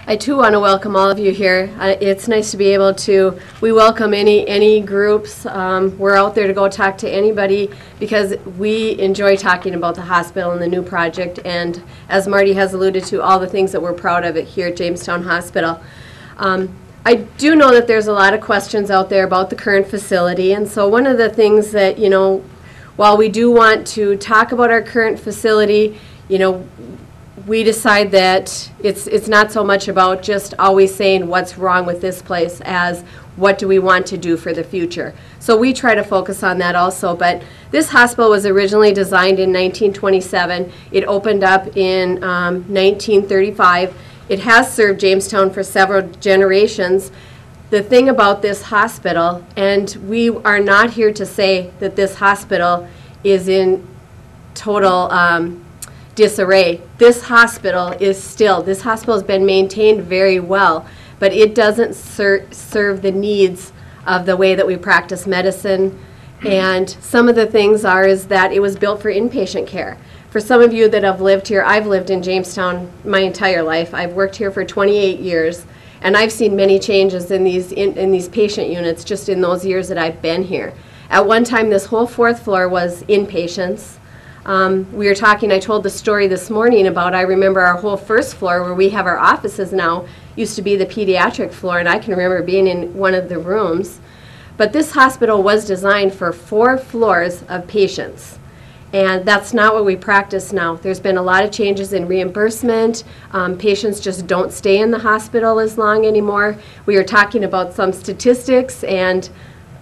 I too want to welcome all of you here. It's nice to be able to, we welcome any groups. We're out there to go talk to anybody because we enjoy talking about the hospital and the new project, and as Marty has alluded to, all the things that we're proud of here at Jamestown Hospital. I do know that there's a lot of questions out there about the current facility, and so one of the things that, you know, while we do want to talk about our current facility, you know, we decide that it's not so much about just always saying what's wrong with this place as what do we want to do for the future. So we try to focus on that also. But this hospital was originally designed in 1927. It opened up in 1935. It has served Jamestown for several generations. The thing about this hospital, and we are not here to say that this hospital is in total disarray. This hospital has been maintained very well, but it doesn't serve the needs of the way that we practice medicine. And some of the things is that it was built for inpatient care. For some of you that have lived here, I've lived in Jamestown my entire life. I've worked here for 28 years, and I've seen many changes in these patient units just in those years that I've been here. At one time, this whole fourth floor was inpatients. We were talking, I told the story this morning about, I remember our whole first floor where we have our offices now used to be the pediatric floor, and I can remember being in one of the rooms. But this hospital was designed for 4 floors of patients, and that's not what we practice now. There's been a lot of changes in reimbursement. Patients just don't stay in the hospital as long anymore. We were talking about some statistics, and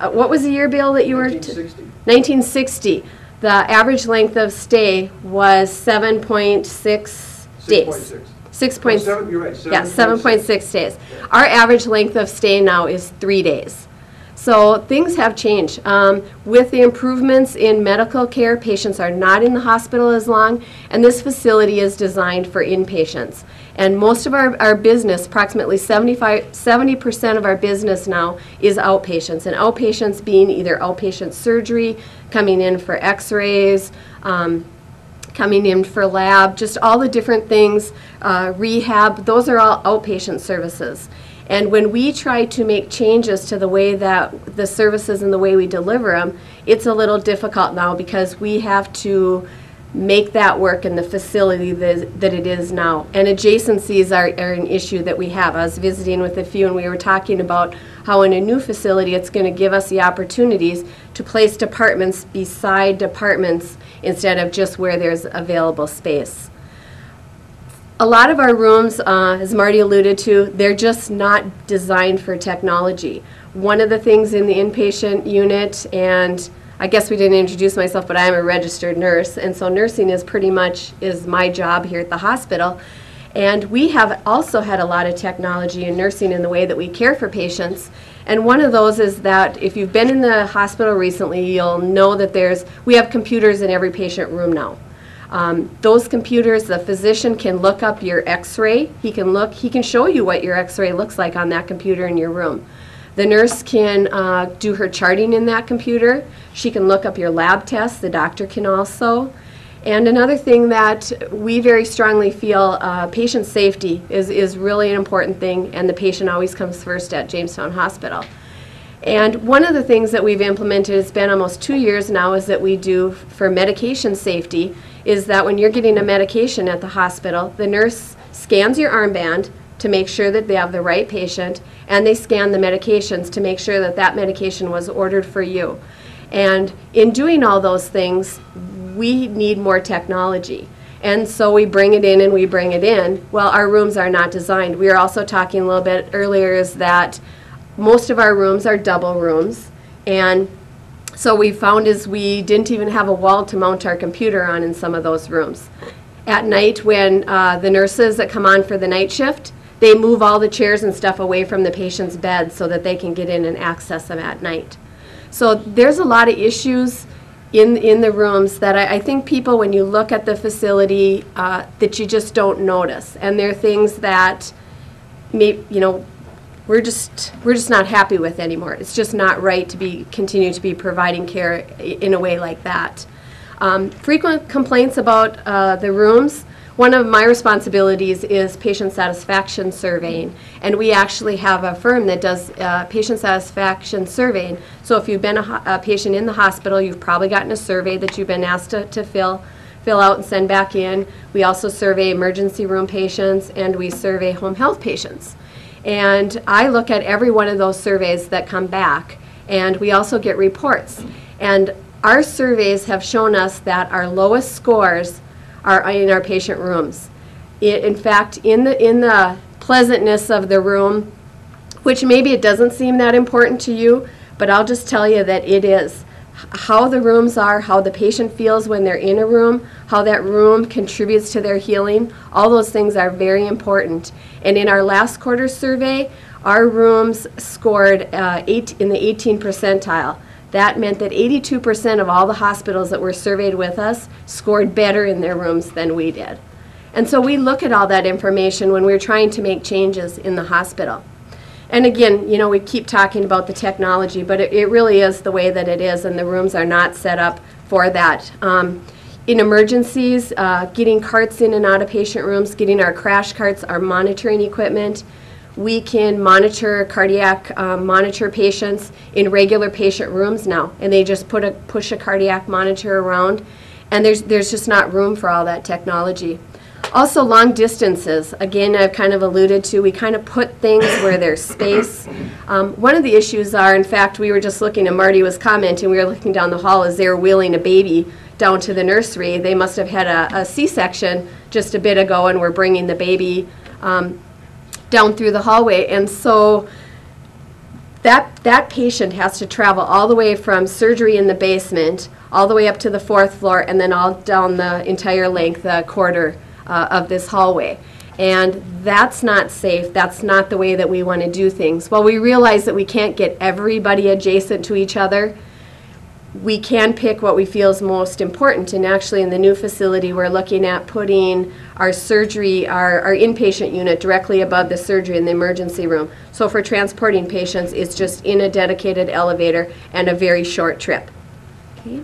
what was the year, Bill, that you 1960. were? 1960. The average length of stay was 7.6 days. 6.6. You're right. Yeah, 7.6 days. Our average length of stay now is 3 days. So things have changed. With the improvements in medical care, patients are not in the hospital as long, and this facility is designed for inpatients. And most of our business, approximately 70% of our business now is outpatients, and outpatients being either outpatient surgery, coming in for x-rays, coming in for lab, just all the different things, rehab, those are all outpatient services. And when we try to make changes to the way that the services and the way we deliver them, it's a little difficult now because we have to make that work in the facility that it is now. And adjacencies are an issue that we have. I was visiting with a few, and we were talking about how in a new facility it's going to give us the opportunities to place departments beside departments instead of just where there's available space. A lot of our rooms, as Marty alluded to, they're just not designed for technology. One of the things in the inpatient unit, and I guess we didn't introduce myself, but I am a registered nurse, and so nursing is pretty much my job here at the hospital. And we have also had a lot of technology in nursing in the way that we care for patients. And one of those is that if you've been in the hospital recently, you'll know that we have computers in every patient room now. Those computers, the physician can look up your x-ray. He can show you what your x-ray looks like on that computer in your room. The nurse can do her charting in that computer. She can look up your lab tests. The doctor can also. And another thing that we very strongly feel, patient safety is really an important thing, and the patient always comes first at Jamestown Hospital. And one of the things that we've implemented, it's been almost 2 years now, is that we do for medication safety, is that when you're getting a medication at the hospital, the nurse scans your armband to make sure that they have the right patient, and they scan the medications to make sure that that medication was ordered for you. And in doing all those things, we need more technology. And so we bring it in and we bring it in. Well, our rooms are not designed. We were also talking a little bit earlier is that most of our rooms are double rooms, and so we found is we didn't even have a wall to mount our computer on in some of those rooms. At night, when the nurses that come on for the night shift, they move all the chairs and stuff away from the patient's bed so that they can get in and access them at night. So there's a lot of issues in the rooms that I think people, when you look at the facility, that you just don't notice. And there are things that we're just not happy with anymore. It's just not right to continue to be providing care in a way like that. Frequent complaints about the rooms. one of my responsibilities is patient satisfaction surveying, and we actually have a firm that does patient satisfaction surveying. So if you've been a patient in the hospital, you've probably gotten a survey that you've been asked to fill out and send back in. We also survey emergency room patients, and we survey home health patients. And I look at every one of those surveys that come back, and we also get reports. And our surveys have shown us that our lowest scores are in our patient rooms. In fact, in the pleasantness of the room, which maybe it doesn't seem that important to you, but I'll just tell you that it is. How the rooms are, how the patient feels when they're in a room, how that room contributes to their healing, all those things are very important. And in our last quarter survey, our rooms scored in the 18 percentile. That meant that 82% of all the hospitals that were surveyed with us scored better in their rooms than we did. And so we look at all that information when we're trying to make changes in the hospital. And again, you know, we keep talking about the technology, but it really is the way that it is, and the rooms are not set up for that. In emergencies, getting carts in and out of patient rooms, getting our crash carts, our monitoring equipment. We can monitor cardiac monitor patients in regular patient rooms now, and they just push a cardiac monitor around, and there's just not room for all that technology. Also, long distances. Again, I've kind of alluded to, we kind of put things where there's space. One of the issues are, in fact, we were just looking, and Marty was commenting, we were looking down the hall as they were wheeling a baby down to the nursery. They must have had a C-section just a bit ago and were bringing the baby down through the hallway. And so that patient has to travel all the way from surgery in the basement, all the way up to the 4th floor, and then all down the entire length, quarter of this hallway. And that's not safe. That's not the way that we want to do things. While we realize that we can't get everybody adjacent to each other, we can pick what we feel is most important. And actually in the new facility, we're looking at putting our surgery, our inpatient unit directly above the surgery in the emergency room. So for transporting patients, it's just in a dedicated elevator and a very short trip. Okay.